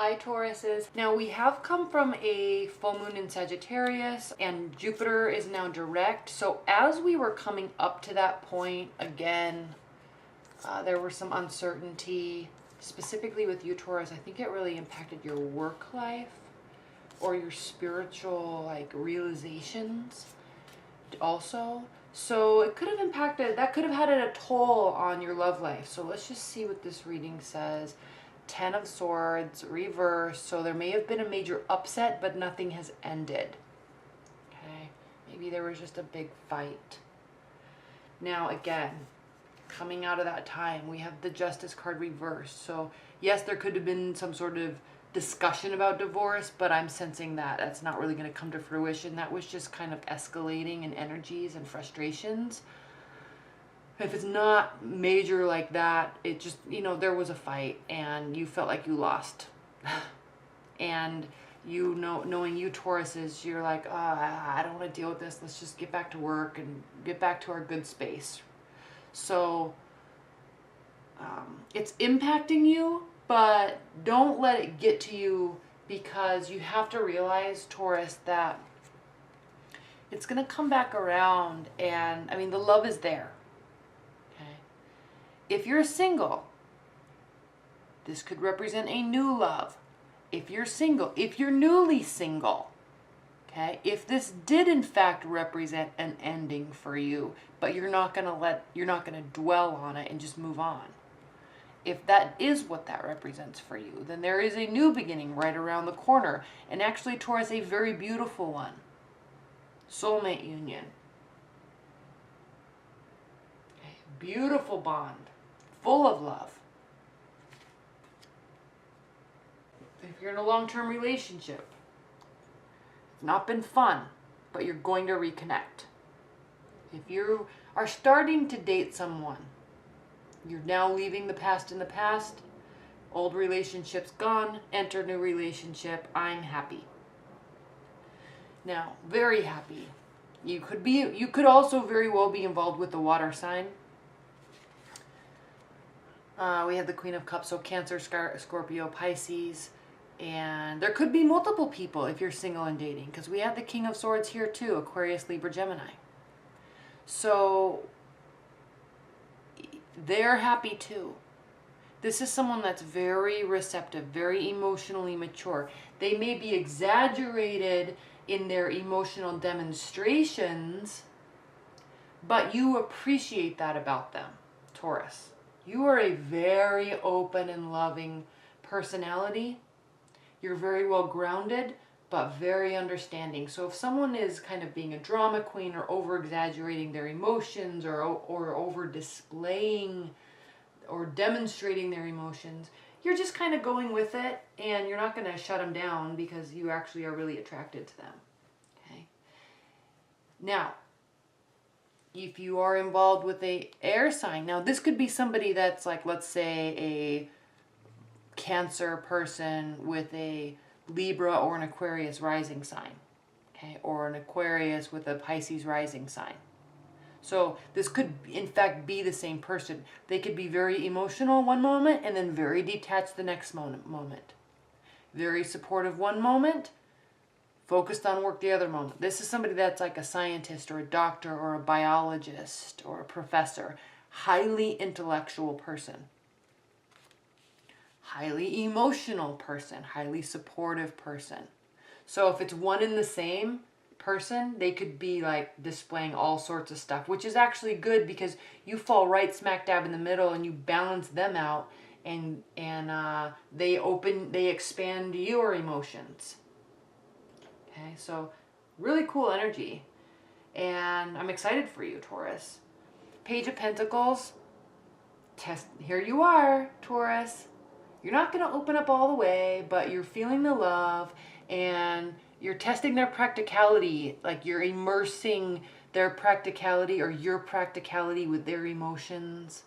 Hi Tauruses. Now we have come from a full moon in Sagittarius and Jupiter is now direct. So as we were coming up to that point, again, there was some uncertainty, specifically with you Taurus. I think it really impacted your work life or your spiritual like realizations also. So it could have impacted, that could have had a toll on your love life. So let's just see what this reading says. 10 of Swords, reverse. So there may have been a major upset, but nothing has ended. Okay, maybe there was just a big fight. Now again, coming out of that time, we have the Justice card reversed. So yes, there could have been some sort of discussion about divorce, but I'm sensing that that's not really going to come to fruition. That was just kind of escalating in energies and frustrations. If it's not major like that, it just, you know, there was a fight and you felt like you lost. And you know, knowing you Tauruses, you're like, oh, I don't want to deal with this. Let's just get back to work and get back to our good space. So it's impacting you, but don't let it get to you, because you have to realize, Taurus, that it's going to come back around. And I mean, the love is there. If you're single, this could represent a new love. If you're single, if you're newly single, okay, if this did in fact represent an ending for you, but you're not going to dwell on it and just move on. If that is what that represents for you, then there is a new beginning right around the corner. And actually, Taurus, a very beautiful one. Soulmate union. Okay. Beautiful bond. Full of love. If you're in a long-term relationship, it's not been fun, but you're going to reconnect. If you are starting to date someone, you're now leaving the past in the past, old relationship's gone, enter new relationship, I'm happy. Now, very happy. You could also very well be involved with the water sign. We have the Queen of Cups, so Cancer, Scorpio, Pisces, and there could be multiple people if you're single and dating, because we have the King of Swords here too, Aquarius, Libra, Gemini. So they're happy too. This is someone that's very receptive, very emotionally mature. They may be exaggerated in their emotional demonstrations, but you appreciate that about them, Taurus. You are a very open and loving personality. You're very well grounded, but very understanding. So if someone is kind of being a drama queen or over exaggerating their emotions or over displaying or demonstrating their emotions, you're just kind of going with it, and you're not going to shut them down because you actually are really attracted to them. Okay. Now, if you are involved with a air sign, now this could be somebody that's like, let's say a Cancer person with a Libra or an Aquarius rising sign, okay, or an Aquarius with a Pisces rising sign. So this could in fact be the same person. They could be very emotional one moment and then very detached the next moment. Very supportive one moment, focused on work the other moment. This is somebody that's like a scientist or a doctor or a biologist or a professor. Highly intellectual person. Highly emotional person. Highly supportive person. So if it's one and the same person, they could be like displaying all sorts of stuff, which is actually good because you fall right smack dab in the middle and you balance them out, and they expand your emotions. Okay, so really cool energy. And I'm excited for you, Taurus. Page of Pentacles. Here you are, Taurus. You're not going to open up all the way, but you're feeling the love and you're testing their practicality. Like you're immersing their practicality or your practicality with their emotions.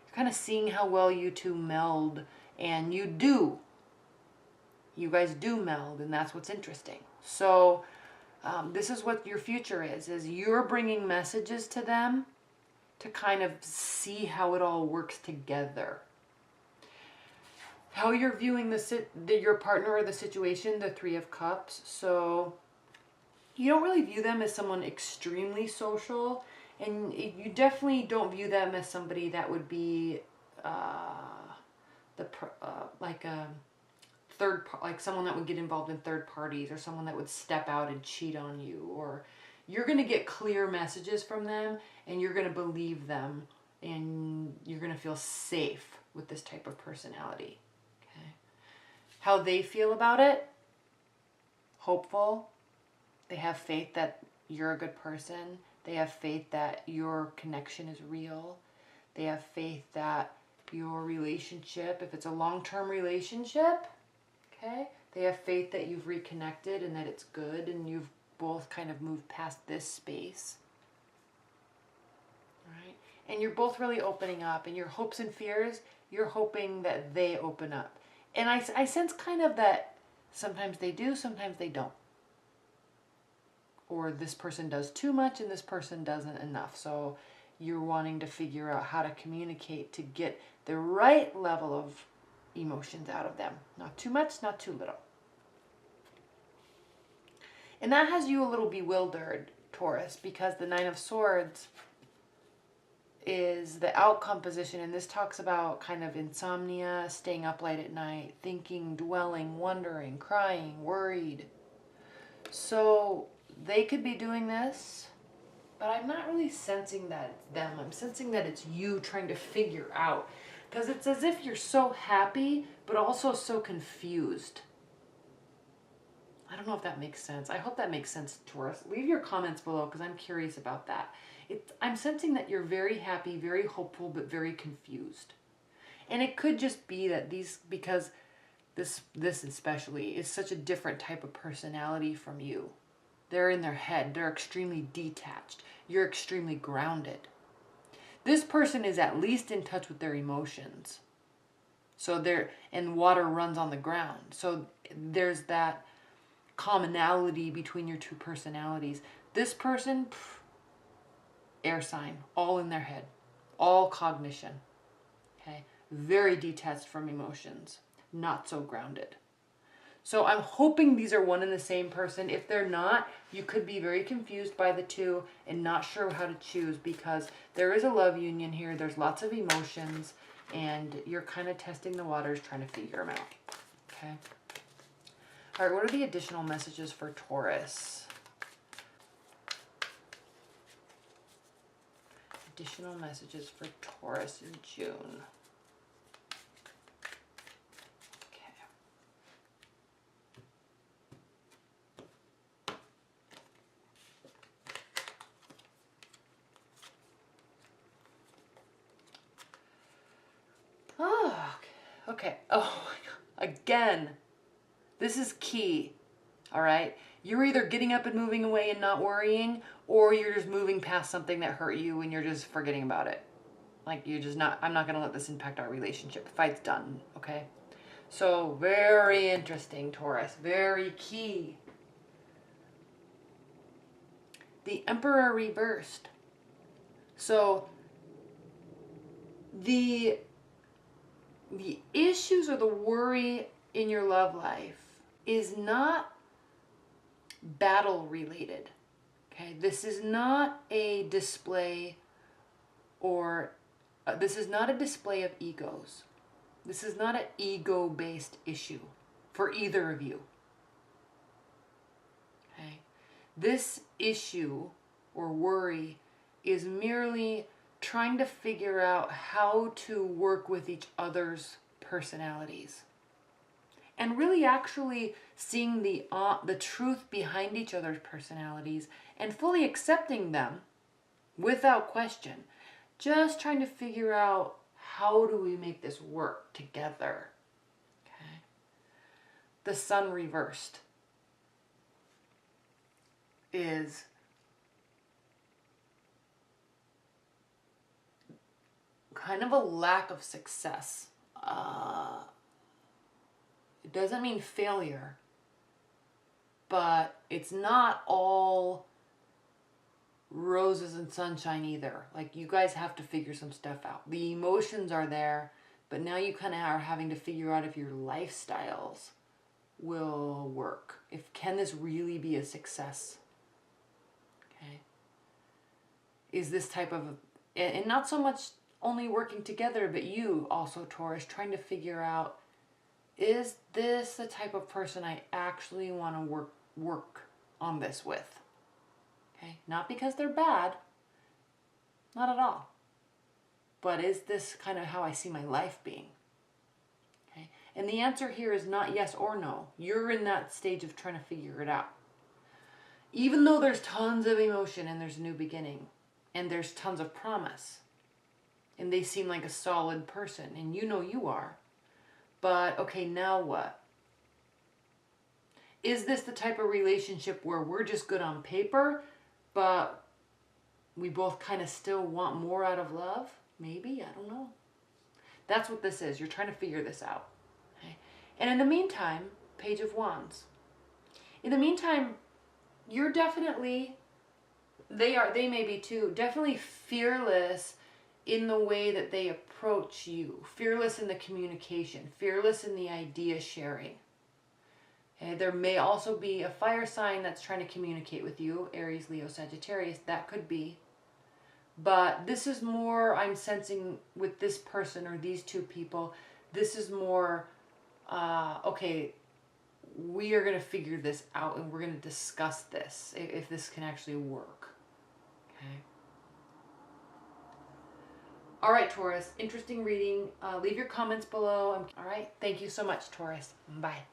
You're kind of seeing how well you two meld, and you do. You guys do meld, and that's what's interesting. So this is what your future is you're bringing messages to them to kind of see how it all works together. how you're viewing your partner or the situation, the Three of Cups. So you don't really view them as someone extremely social, and you definitely don't view them as somebody that would be like a like someone that would get involved in third parties, or someone that would step out and cheat on you. Or you're going to get clear messages from them, and you're going to believe them, and you're going to feel safe with this type of personality. Okay. How they feel about it: hopeful. They have faith that you're a good person. They have faith that your connection is real. They have faith that your relationship, if it's a long-term relationship, okay, they have faith that you've reconnected and that it's good and you've both kind of moved past this space. Right? And you're both really opening up, and your hopes and fears, you're hoping that they open up. And I sense kind of that sometimes they do, sometimes they don't. Or this person does too much and this person doesn't enough. So you're wanting to figure out how to communicate to get the right level of emotions out of them. Not too much, not too little. And that has you a little bewildered, Taurus, because the Nine of Swords is the outcome position. And this talks about kind of insomnia, staying up late at night, thinking, dwelling, wondering, crying, worried. So they could be doing this, but I'm not really sensing that it's them. I'm sensing that it's you trying to figure out, because it's as if you're so happy, but also so confused. I don't know if that makes sense. I hope that makes sense, Taurus. Leave your comments below, because I'm curious about that. I'm sensing that you're very happy, very hopeful, but very confused. And it could just be that because this especially is such a different type of personality from you. They're in their head. They're extremely detached. You're extremely grounded. This person is at least in touch with their emotions. So and water runs on the ground. So there's that commonality between your two personalities. This person, air sign, all in their head, all cognition. Okay, very detached from emotions, not so grounded. So I'm hoping these are one and the same person. If they're not, you could be very confused by the two and not sure how to choose, because there is a love union here. There's lots of emotions, and you're kind of testing the waters, trying to figure them out. Okay. All right, what are the additional messages for Taurus? Additional messages for Taurus in June. Oh, okay. Oh my God. Again, this is key. All right. You're either getting up and moving away and not worrying, or you're just moving past something that hurt you and you're just forgetting about it. Like you're just not, I'm not going to let this impact our relationship. The fight's done. Okay. So very interesting, Taurus. Very key. The Emperor reversed. So the issues or the worry in your love life is not battle related. Okay, this is not a display this is not a display of egos. This is not an ego-based issue for either of you. Okay, this issue or worry is merely trying to figure out how to work with each other's personalities, and really actually seeing the truth behind each other's personalities and fully accepting them without question. Just trying to figure out, how do we make this work together? Okay. The Sun reversed is kind of a lack of success. It doesn't mean failure, but it's not all roses and sunshine either. Like, you guys have to figure some stuff out. The emotions are there, but now you kind of are having to figure out if your lifestyles will work. Can this really be a success? Okay. Is this type of, and not so much only working together, but you also, Taurus, trying to figure out, is this the type of person I actually want to work on this with? Okay. Not because they're bad. Not at all. But is this kind of how I see my life being? Okay. And the answer here is not yes or no. You're in that stage of trying to figure it out. Even though there's tons of emotion and there's a new beginning and there's tons of promise and they seem like a solid person and you know you are. But okay, now what? Is this the type of relationship where we're just good on paper, but we both kind of still want more out of love? Maybe, I don't know. That's what this is. You're trying to figure this out. Okay? And in the meantime, Page of Wands. In the meantime, you're definitely, they may be too, definitely fearless in the way that they approach you. Fearless in the communication. Fearless in the idea sharing. Okay? There may also be a fire sign that's trying to communicate with you. Aries, Leo, Sagittarius. That could be. But this is more, I'm sensing with this person or these two people, this is more, okay, we are going to figure this out and we're going to discuss this, if this can actually work. Okay. All right, Taurus, interesting reading. Leave your comments below. All right, thank you so much, Taurus. Bye.